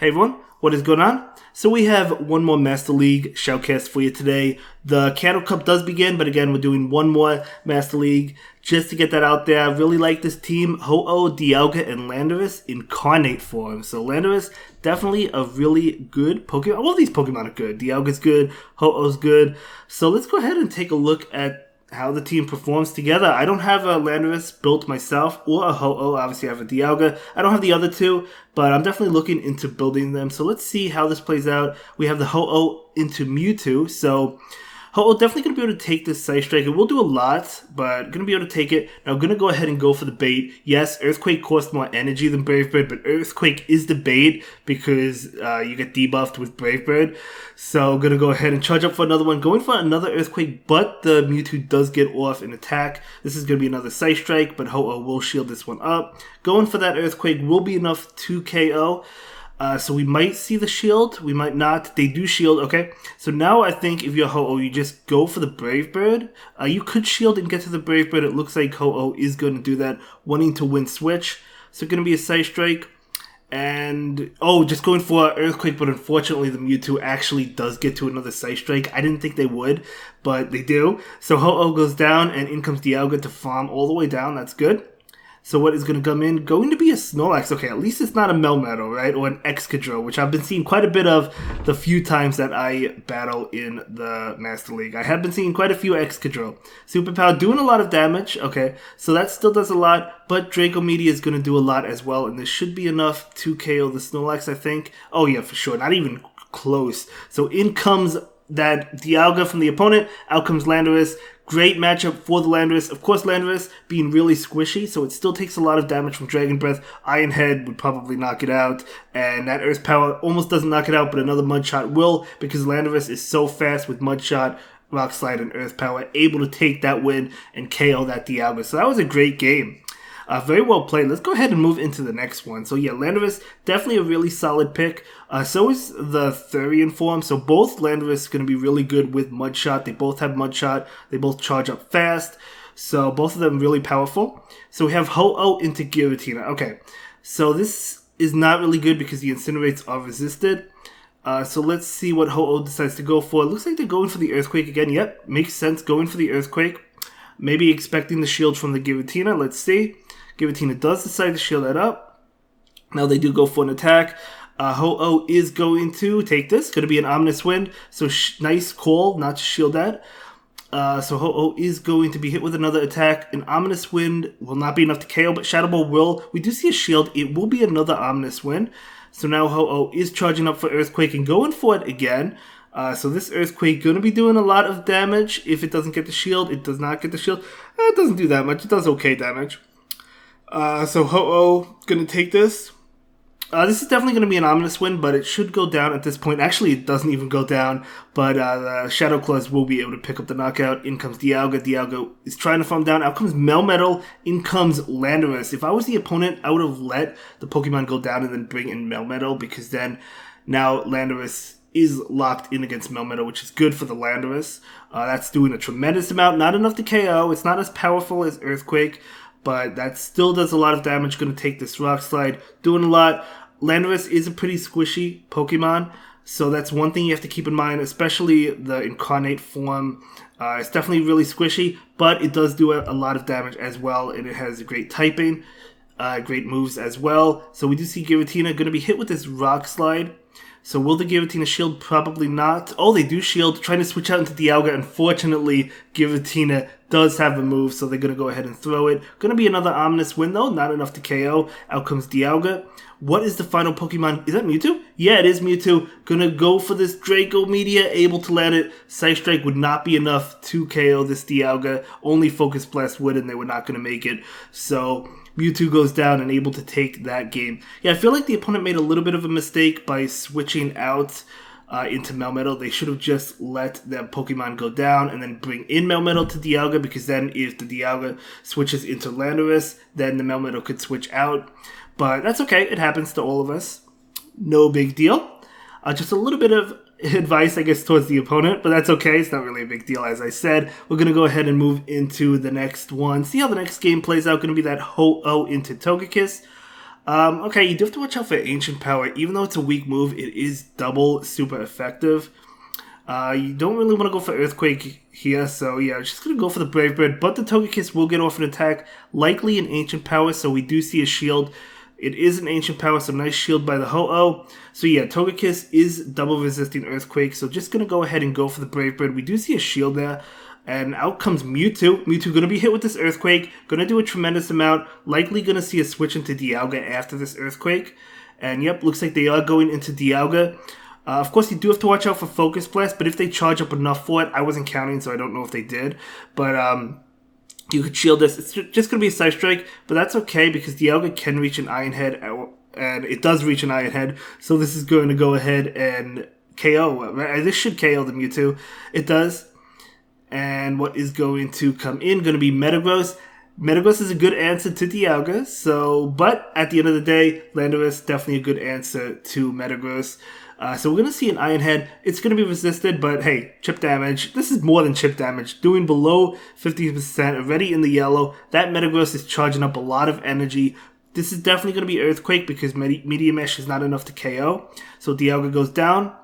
Hey everyone, what is going on? So we have one more Master League shoutcast for you today. The Candle Cup does begin, but again, we're doing one more Master League just to get that out there. I really like this team. Ho-Oh, Dialga, and Landorus Incarnate form. So Landorus, definitely a really good Pokemon. All of these Pokemon are good. Dialga's good, Ho-Oh's good. So let's go ahead and take a look at how the team performs together. I don't have a Landorus built myself or a Ho-Oh. Obviously, I have a Dialga. I don't have the other two, but I'm definitely looking into building them. So let's see how this plays out. We have the Ho-Oh into Mewtwo. So Ho-Oh definitely going to be able to take this Side Strike. It will do a lot, but going to be able to take it. Now, I'm going to go ahead and go for the bait. Yes, Earthquake costs more energy than Brave Bird, but Earthquake is the bait because you get debuffed with Brave Bird. So I'm going to go ahead and charge up for another one. Going for another Earthquake, but the Mewtwo does get off an attack. This is going to be another Side Strike, but Ho-Oh will shield this one up. Going for that Earthquake will be enough to KO. So we might see the shield, we might not. They do shield, okay. So now I think if you're Ho-Oh, you just go for the Brave Bird. You could shield and get to the Brave Bird. It looks like Ho-Oh is going to do that, wanting to win switch. So going to be a Side Strike. And, just going for Earthquake, but unfortunately the Mewtwo actually does get to another Side Strike. I didn't think they would, but they do. So Ho-Oh goes down, and in comes Dialga to farm all the way down. That's good. So what is going to come in? Going to be a Snorlax. Okay, at least it's not a Melmetal, right? Or an Excadrill, which I've been seeing quite a bit of the few times that I battle in the Master League. I have been seeing quite a few Excadrill. Superpower doing a lot of damage. Okay, so that still does a lot, but Draco Meteor is going to do a lot as well, and this should be enough to KO the Snorlax, I think. Oh yeah, for sure. Not even close. So in comes that Dialga from the opponent. Out comes Landorus. Great matchup for the Landorus. Of course, Landorus being really squishy, so it still takes a lot of damage from Dragon Breath. Iron Head would probably knock it out, and that Earth Power almost doesn't knock it out, but another Mud Shot will, because Landorus is so fast with Mud Shot, Rock Slide, and Earth Power, able to take that win and KO that Dialga. So that was a great game. Very well played. Let's go ahead and move into the next one. So yeah, Landorus, definitely a really solid pick. So is the Therian form. So both Landorus going to be really good with Mud Shot. They both have Mud Shot. They both charge up fast. So both of them really powerful. So we have Ho-Oh into Giratina. Okay, so this is not really good because the Incinerates are resisted. So let's see what Ho-Oh decides to go for. It looks like they're going for the Earthquake again. Yep, makes sense going for the Earthquake. Maybe expecting the shield from the Giratina. Let's see. Giratina does decide to shield that up. Now they do go for an attack. Ho-Oh is going to take this. Going to be an Ominous Wind. So nice call not to shield that. So Ho-Oh is going to be hit with another attack. An Ominous Wind will not be enough to KO, but Shadow Ball will. We do see a shield. It will be another Ominous Wind. So now Ho-Oh is charging up for Earthquake and going for it again. So this Earthquake going to be doing a lot of damage. If it doesn't get the shield, it does not get the shield. It doesn't do that much. It does okay damage. So Ho-Oh going to take this. This is definitely going to be an Ominous Wind, but it should go down at this point. Actually, it doesn't even go down, but the Shadow Claws will be able to pick up the knockout. In comes Dialga. Dialga is trying to farm down. Out comes Melmetal. In comes Landorus. If I was the opponent, I would have let the Pokemon go down and then bring in Melmetal, because then now Landorus is locked in against Melmetal, which is good for the Landorus. That's doing a tremendous amount. Not enough to KO. It's not as powerful as Earthquake, but that still does a lot of damage. Going to take this Rock Slide. Doing a lot. Landorus is a pretty squishy Pokemon, so that's one thing you have to keep in mind, especially the Incarnate form. It's definitely really squishy, but it does do a lot of damage as well, and it has great typing, great moves as well. So we do see Giratina going to be hit with this Rock Slide. So will the Giratina shield? Probably not. Oh, they do shield. Trying to switch out into Dialga. Unfortunately, Giratina does have a move, so they're going to go ahead and throw it. Going to be another Ominous Wind, though. Not enough to KO. Out comes Dialga. What is the final Pokemon? Is that Mewtwo? Yeah, it is Mewtwo. Going to go for this Draco Meteor. Able to land it. Side Strike would not be enough to KO this Dialga. Only Focus Blast would, and they were not going to make it. So Mewtwo goes down and able to take that game. Yeah, I feel like the opponent made a little bit of a mistake by switching out into Melmetal. They should have just let that Pokemon go down and then bring in Melmetal to Dialga, because then if the Dialga switches into Landorus, then the Melmetal could switch out. But that's okay. It happens to all of us. No big deal. Just a little bit of advice, I guess, towards the opponent, but that's okay. It's not really a big deal, as I said. We're going to go ahead and move into the next one. See how the next game plays out. Going to be that Ho-Oh into Togekiss. Okay, you do have to watch out for Ancient Power. Even though it's a weak move, it is double super effective. You don't really want to go for Earthquake here, so yeah, just going to go for the Brave Bird. But the Togekiss will get off an attack, likely an Ancient Power, so we do see a shield. It is an Ancient Power, so nice shield by the Ho-Oh. So yeah, Togekiss is double resisting Earthquake, so just going to go ahead and go for the Brave Bird. We do see a shield there. And out comes Mewtwo. Mewtwo going to be hit with this Earthquake. Going to do a tremendous amount. Likely going to see a switch into Dialga after this Earthquake. And yep, looks like they are going into Dialga. Of course, you do have to watch out for Focus Blast. But if they charge up enough for it, I wasn't counting, so I don't know if they did. But you could shield this. It's just going to be a Side Strike. But that's okay because Dialga can reach an Iron Head. And it does reach an Iron Head. So this is going to go ahead and KO. This should KO the Mewtwo. It does. And what is going to come in? Going to be Metagross. Metagross is a good answer to Dialga. But at the end of the day, Landorus definitely a good answer to Metagross. So we're going to see an Iron Head. It's going to be resisted, but hey, chip damage. This is more than chip damage. Doing below 50%, already in the yellow. That Metagross is charging up a lot of energy. This is definitely going to be Earthquake because Meteor Mesh is not enough to KO. So Dialga goes down.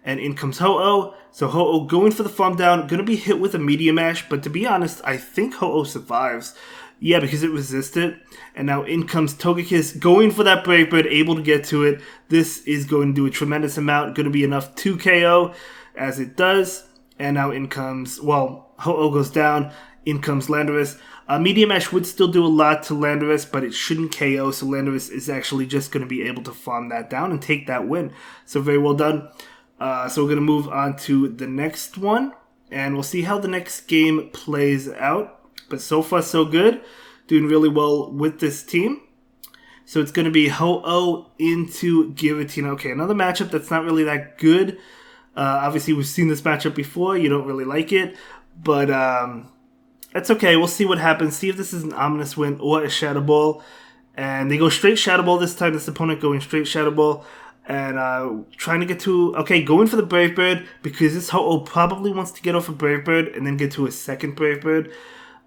And in comes Ho-Oh. So Ho-Oh going for the farm down. Going to be hit with a Meteor Mash. But to be honest, I think Ho-Oh survives. Yeah, because it resisted. And now in comes Togekiss going for that Brave Bird. Able to get to it. This is going to do a tremendous amount. Going to be enough to KO. As it does. And now in comes... Well, Ho-Oh goes down. In comes Landorus. Meteor Mash would still do a lot to Landorus, but it shouldn't KO. So Landorus is actually just going to be able to farm that down and take that win. So very well done. So we're going to move on to the next one, and we'll see how the next game plays out. But so far, so good. Doing really well with this team. So it's going to be Ho-Oh into Giratina. Okay, another matchup that's not really that good. Obviously, we've seen this matchup before. You don't really like it. But that's okay. We'll see what happens. See if this is an Ominous Wind or a Shadow Ball. And they go straight Shadow Ball this time. This opponent going straight Shadow Ball. And trying to get to... Okay, going for the Brave Bird because this Ho-Oh probably wants to get off a Brave Bird and then get to a second Brave Bird.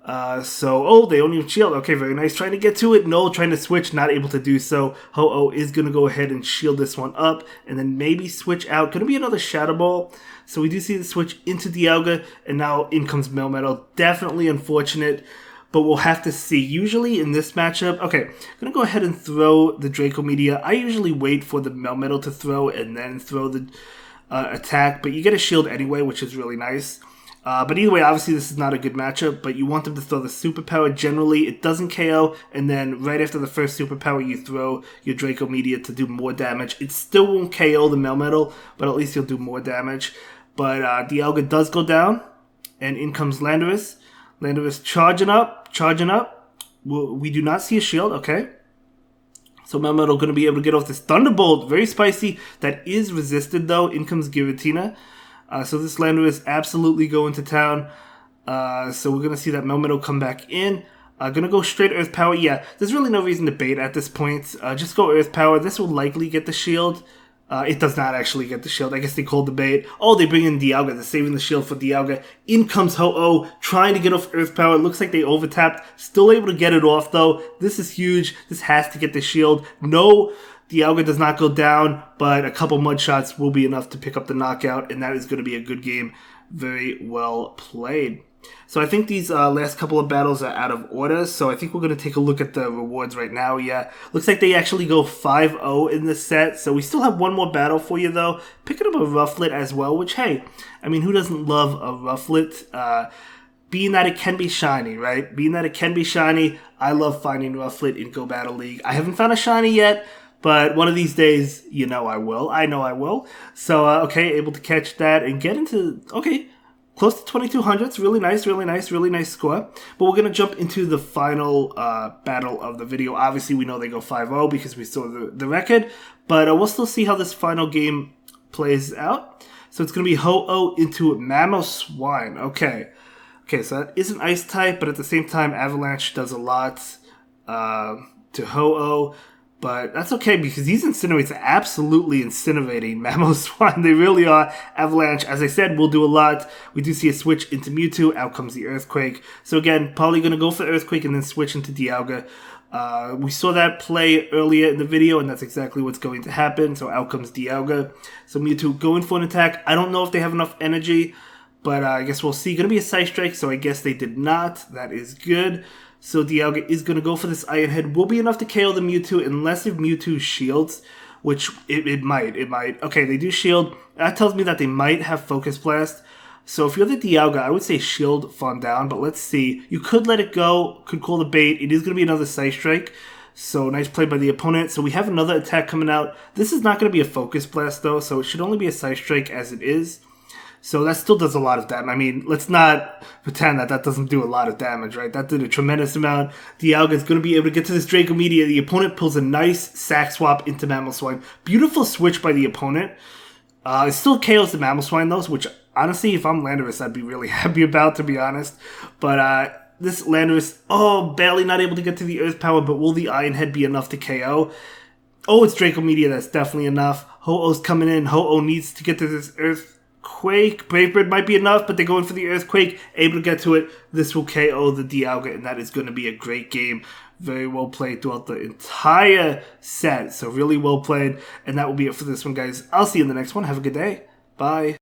Oh, they don't even shield. Okay, very nice. Trying to get to it. No, trying to switch. Not able to do so. Ho-Oh is going to go ahead and shield this one up and then maybe switch out. Going to be another Shadow Ball. So we do see the switch into Dialga and now in comes Melmetal. Definitely unfortunate. But we'll have to see. Usually in this matchup... Okay, I'm going to go ahead and throw the Draco Meteor. I usually wait for the Melmetal to throw and then throw the attack. But you get a shield anyway, which is really nice. But either way, obviously this is not a good matchup. But you want them to throw the Superpower. Generally, it doesn't KO. And then right after the first Superpower, you throw your Draco Meteor to do more damage. It still won't KO the Melmetal, but at least you'll do more damage. But Dialga does go down. And in comes Landorus. Landorus charging up. We do not see a shield, okay. So Melmetal going to be able to get off this Thunderbolt. Very spicy. That is resisted, though. In comes Giratina. So this Landorus absolutely going to town. So we're going to see that Melmetal come back in. Going to go straight Earth Power. Yeah, there's really no reason to bait at this point. Just go Earth Power. This will likely get the shield. It does not actually get the shield. I guess they called the bait. Oh, they bring in Dialga. They're saving the shield for Dialga. In comes Ho-Oh, trying to get off Earth Power. It looks like they overtapped. Still able to get it off, though. This is huge. This has to get the shield. No, Dialga does not go down, but a couple mud shots will be enough to pick up the knockout, and that is going to be a good game. Very well played. So I think these last couple of battles are out of order, so I think we're going to take a look at the rewards right now. Yeah, looks like they actually go 5-0 in this set, so we still have one more battle for you, though. Picking up a Rufflet as well, which, hey, I mean, who doesn't love a Rufflet? Being that it can be shiny, right? Being that it can be shiny, I love finding Rufflet in Go Battle League. I haven't found a shiny yet, but one of these days, you know I will. I know I will. So, okay, able to catch that and get into, okay, close to 2,200. It's really nice, really nice, really nice score. But we're going to jump into the final battle of the video. Obviously, we know they go 5-0 because we saw the record. But we'll still see how this final game plays out. So it's going to be Ho-Oh into Mamoswine. Okay. Okay, so that is an Ice type, but at the same time, Avalanche does a lot to Ho-Oh. But that's okay because these Incinerates are absolutely incinerating Mamoswine. They really are. Avalanche, as I said, will do a lot. We do see a switch into Mewtwo. Out comes the Earthquake. So again, probably going to go for Earthquake and then switch into Dialga. We saw that play earlier in the video, and that's exactly what's going to happen. So out comes Dialga. So Mewtwo going for an attack. I don't know if they have enough energy, but I guess we'll see. Going to be a Side Strike, so I guess they did not. That is good. So Dialga is going to go for this Iron Head. Will be enough to KO the Mewtwo, unless if Mewtwo shields, which it might. Okay, they do shield. That tells me that they might have Focus Blast. So if you're the Dialga, I would say shield Fawn down, but let's see. You could let it go, could call the bait. It is going to be another Side Strike. So nice play by the opponent. So we have another attack coming out. This is not going to be a Focus Blast though, so it should only be a Side Strike as it is. So that still does a lot of damage. I mean, let's not pretend that doesn't do a lot of damage, right? That did a tremendous amount. Dialga is going to be able to get to this Draco Meteor. The opponent pulls a nice Sack Swap into Mamoswine. Beautiful switch by the opponent. It still KOs the Mamoswine though, which honestly, if I'm Landorus, I'd be really happy about, to be honest. But this Landorus, barely not able to get to the Earth Power, but will the Iron Head be enough to KO? Oh, it's Draco Meteor. That's definitely enough. Ho-Oh's coming in. Ho-Oh needs to get to this Earthquake. Brave Bird might be enough, but they're going for the Earthquake. Able to get to it. This will KO the Dialga, and that is going to be a great game. Very well played throughout the entire set. So really well played. And that will be it for this one, guys. I'll see you in the next one. Have a good day. Bye.